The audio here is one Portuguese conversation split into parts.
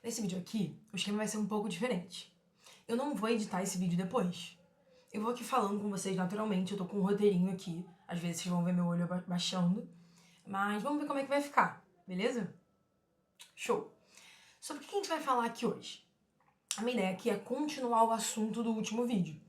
Nesse vídeo aqui, o esquema vai ser um pouco diferente. Eu não vou editar esse vídeo depois. Eu vou aqui falando com vocês naturalmente, eu tô com um roteirinho aqui. Às vezes vocês vão ver meu olho baixando. Mas vamos ver como é que vai ficar, beleza? Show! Sobre o que a gente vai falar aqui hoje? A minha ideia aqui é continuar o assunto do último vídeo.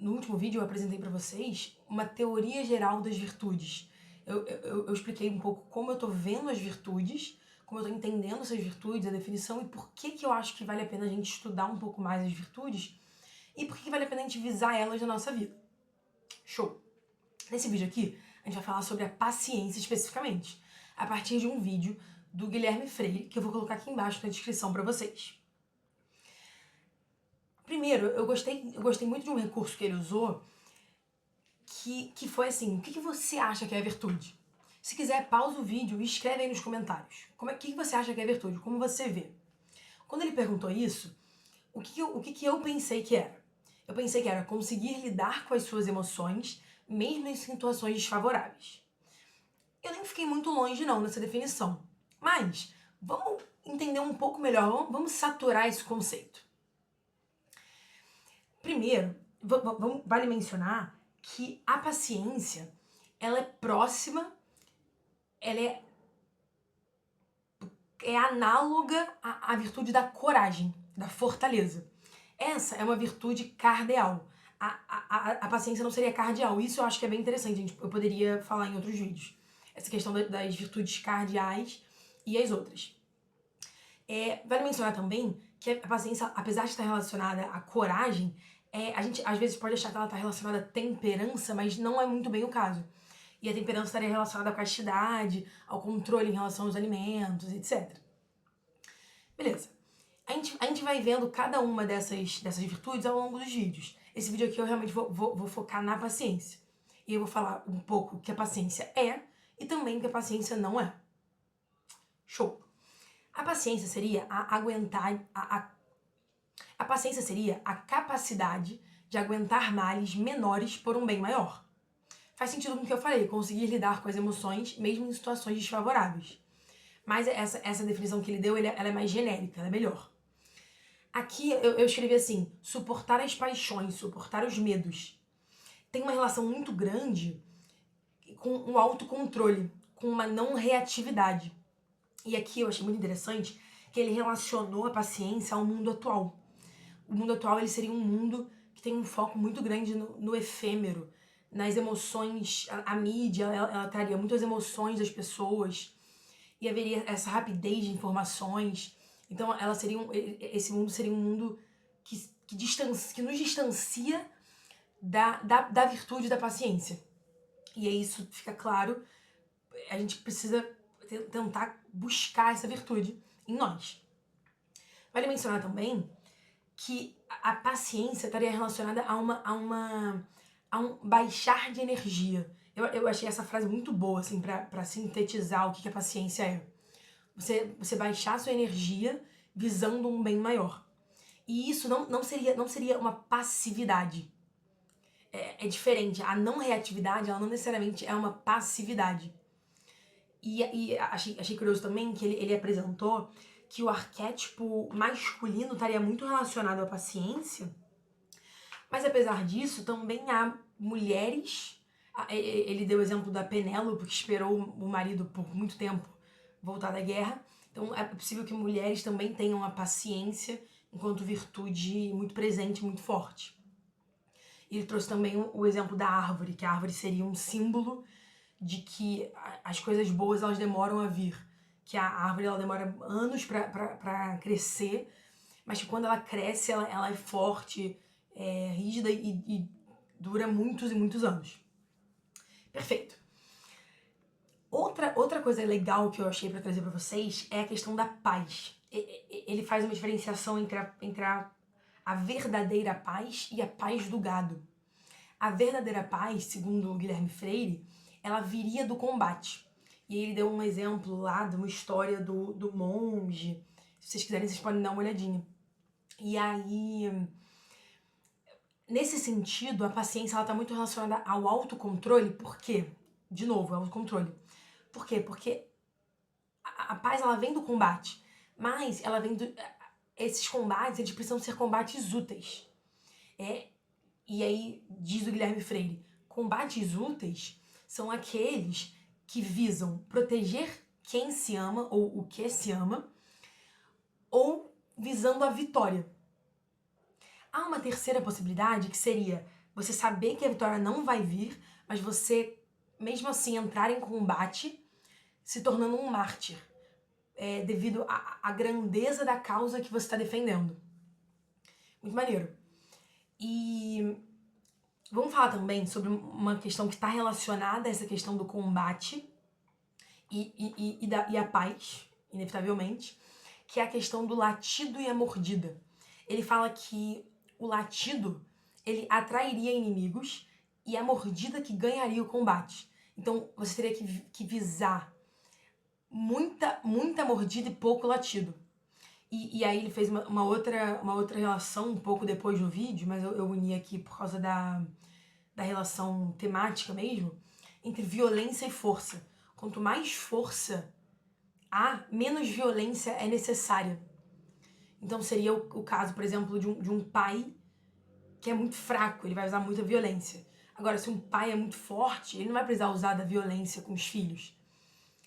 No último vídeo eu apresentei pra vocês uma teoria geral das virtudes. Eu expliquei um pouco como eu tô vendo as virtudes, como eu tô entendendo essas virtudes, a definição e por que eu acho que vale a pena a gente estudar um pouco mais as virtudes e por que vale a pena a gente visar elas na nossa vida. Show! Nesse vídeo aqui, a gente vai falar sobre a paciência especificamente, a partir de um vídeo do Guilherme Freire, que eu vou colocar aqui embaixo na descrição pra vocês. Primeiro, eu gostei muito de um recurso que ele usou, que foi assim, o que você acha que é virtude? Se quiser, pausa o vídeo e escreve aí nos comentários. O que você acha que é virtude? Como você vê? Quando ele perguntou isso, o que eu pensei que era? Eu pensei que era conseguir lidar com as suas emoções, mesmo em situações desfavoráveis. Eu nem fiquei muito longe não nessa definição, mas vamos entender um pouco melhor, vamos saturar esse conceito. Primeiro, vale mencionar que a paciência, ela é próxima, ela é análoga à virtude da coragem, da fortaleza. Essa é uma virtude cardeal. A paciência não seria cardeal. Isso eu acho que é bem interessante, gente. Eu poderia falar em outros vídeos. Essa questão das virtudes cardeais e as outras. Vale mencionar também que a paciência, apesar de estar relacionada à coragem, a gente às vezes pode achar que ela está relacionada à temperança, mas não é muito bem o caso. E a temperança estaria relacionada à castidade, ao controle em relação aos alimentos, etc. Beleza. A gente vai vendo cada uma dessas virtudes ao longo dos vídeos. Esse vídeo aqui eu realmente vou focar na paciência. E eu vou falar um pouco o que a paciência é e também o que a paciência não é. Show! A paciência seria a paciência seria a capacidade de aguentar males menores por um bem maior. Faz sentido com o que eu falei, conseguir lidar com as emoções mesmo em situações desfavoráveis. Mas essa definição que ele deu, ela é mais genérica, ela é melhor. Aqui eu escrevi assim, suportar as paixões, suportar os medos. Tem uma relação muito grande com o autocontrole, com uma não reatividade. E aqui eu achei muito interessante que ele relacionou a paciência ao mundo atual. O mundo atual ele seria um mundo que tem um foco muito grande no efêmero, nas emoções. A mídia ela traria muitas emoções das pessoas e haveria essa rapidez de informações. Então esse mundo seria um mundo que nos distancia da virtude da paciência. E aí isso fica claro, a gente precisa tentar buscar essa virtude em nós. Vale mencionar também que a paciência estaria relacionada a um baixar de energia. Eu achei essa frase muito boa, assim, pra sintetizar o que a paciência é. Você baixar a sua energia visando um bem maior. E isso não seria uma passividade. É diferente. A não reatividade, ela não necessariamente é uma passividade. E achei curioso também que ele apresentou que o arquétipo masculino estaria muito relacionado à paciência, mas apesar disso, também há mulheres. Ele deu o exemplo da Penélope, que esperou o marido por muito tempo voltar da guerra. Então é possível que mulheres também tenham a paciência enquanto virtude muito presente, muito forte. Ele trouxe também o exemplo da árvore, que a árvore seria um símbolo de que as coisas boas elas demoram a vir, que a árvore ela demora anos para crescer, mas que quando ela cresce ela é forte, rígida e dura muitos e muitos anos. Perfeito. Outra coisa legal que eu achei para trazer para vocês é a questão da paz. Ele faz uma diferenciação entre a verdadeira paz e a paz do gado. A verdadeira paz, segundo o Guilherme Freire, ela viria do combate. E ele deu um exemplo lá de uma história do monge. Se vocês quiserem, vocês podem dar uma olhadinha. E aí, nesse sentido, a paciência ela tá muito relacionada ao autocontrole. Por quê? De novo, autocontrole. Por quê? Porque a paz ela vem do combate. Mas ela vem esses combates, eles precisam ser combates úteis. E aí, diz o Guilherme Freire, combates úteis são aqueles que visam proteger quem se ama ou o que se ama, ou visando a vitória. Há uma terceira possibilidade que seria você saber que a vitória não vai vir, mas você, mesmo assim, entrar em combate se tornando um mártir, devido à grandeza da causa que você está defendendo. Muito maneiro. E vamos falar também sobre uma questão que está relacionada a essa questão do combate e a paz, inevitavelmente, que é a questão do latido e a mordida. Ele fala que o latido, ele atrairia inimigos e a mordida que ganharia o combate. Então, você teria que visar muita mordida e pouco latido. E aí ele fez uma outra relação um pouco depois no vídeo, mas eu uni aqui por causa da relação temática mesmo, entre violência e força. Quanto mais força há, menos violência é necessária. Então seria o caso, por exemplo, de um pai que é muito fraco, ele vai usar muita violência. Agora, se um pai é muito forte, ele não vai precisar usar da violência com os filhos.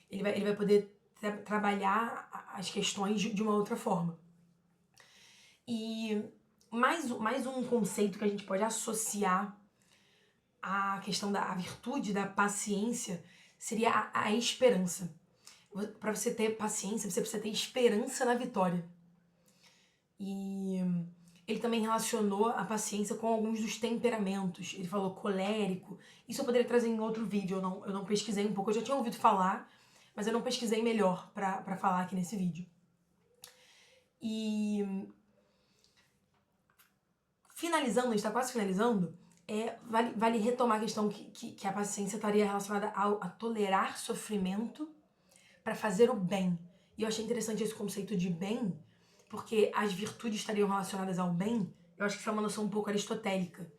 Ele vai poder trabalhar as questões de uma outra forma. E mais um conceito que a gente pode associar à questão da virtude, da paciência, seria a esperança. Para você ter paciência, você precisa ter esperança na vitória. E ele também relacionou a paciência com alguns dos temperamentos. Ele falou colérico. Isso eu poderia trazer em outro vídeo, eu não pesquisei um pouco. Eu já tinha ouvido falar, mas eu não pesquisei melhor pra falar aqui nesse vídeo. E finalizando, a gente tá quase finalizando, vale retomar a questão que a paciência estaria relacionada a tolerar sofrimento para fazer o bem. E eu achei interessante esse conceito de bem, porque as virtudes estariam relacionadas ao bem. Eu acho que isso é uma noção um pouco aristotélica.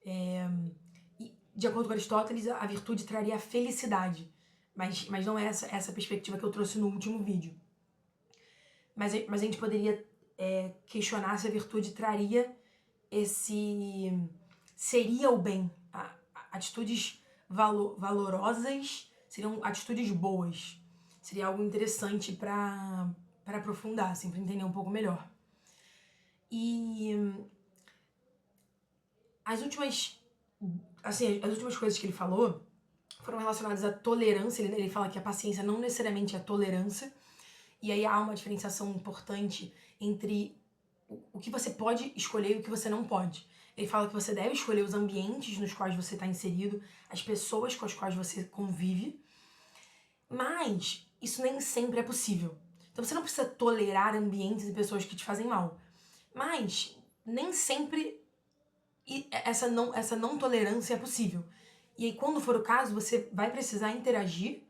E, de acordo com Aristóteles, a virtude traria a felicidade. Mas não é essa perspectiva que eu trouxe no último vídeo. Mas a gente poderia questionar se a virtude traria seria o bem. Atitudes valorosas seriam atitudes boas. Seria algo interessante para aprofundar, assim, para entender um pouco melhor. E as últimas coisas que ele falou foram relacionadas à tolerância. Ele fala que a paciência não necessariamente é tolerância. E aí há uma diferenciação importante entre o que você pode escolher e o que você não pode. Ele fala que você deve escolher os ambientes nos quais você está inserido, as pessoas com as quais você convive, mas isso nem sempre é possível. Então você não precisa tolerar ambientes e pessoas que te fazem mal, mas nem sempre essa não tolerância é possível. E aí, quando for o caso, você vai precisar interagir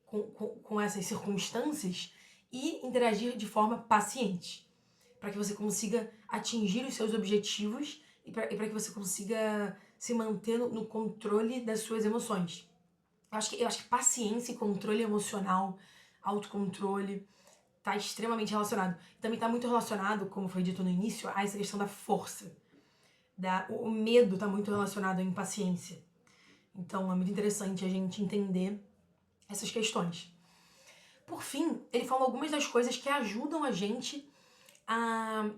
com essas circunstâncias e interagir de forma paciente, para que você consiga atingir os seus objetivos e para que você consiga se manter no controle das suas emoções. Eu acho que paciência e controle emocional, autocontrole, tá extremamente relacionado. Também tá muito relacionado, como foi dito no início, a essa questão da força. O medo tá muito relacionado à impaciência. Então é muito interessante a gente entender essas questões. Por fim, ele falou algumas das coisas que ajudam a gente a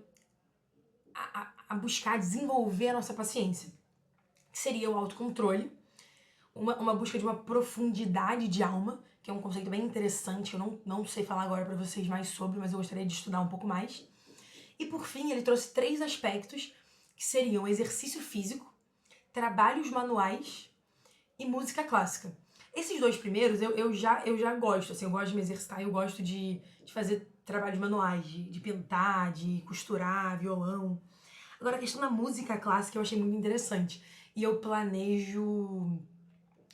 buscar desenvolver a nossa paciência. Que seria o autocontrole, uma busca de uma profundidade de alma, que é um conceito bem interessante, que eu não sei falar agora para vocês mais sobre, mas eu gostaria de estudar um pouco mais. E por fim, ele trouxe 3 aspectos, que seriam exercício físico, trabalhos manuais e música clássica. Esses 2 primeiros eu já gosto, assim, eu gosto de me exercitar, eu gosto de fazer trabalhos manuais, de pintar, de costurar, violão. Agora, a questão da música clássica eu achei muito interessante. E eu planejo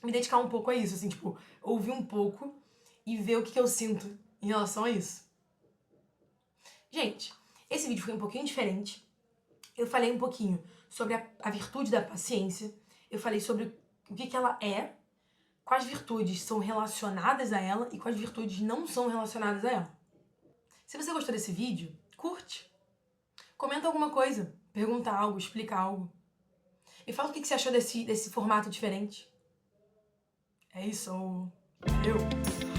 me dedicar um pouco a isso, assim, tipo, ouvir um pouco e ver o que eu sinto em relação a isso. Gente, esse vídeo foi um pouquinho diferente. Eu falei um pouquinho sobre a virtude da paciência. Eu falei sobre o que ela é, quais virtudes são relacionadas a ela e quais virtudes não são relacionadas a ela. Se você gostou desse vídeo, curte. Comenta alguma coisa, pergunta algo, explica algo. Me fala o que você achou desse formato diferente. É isso, valeu!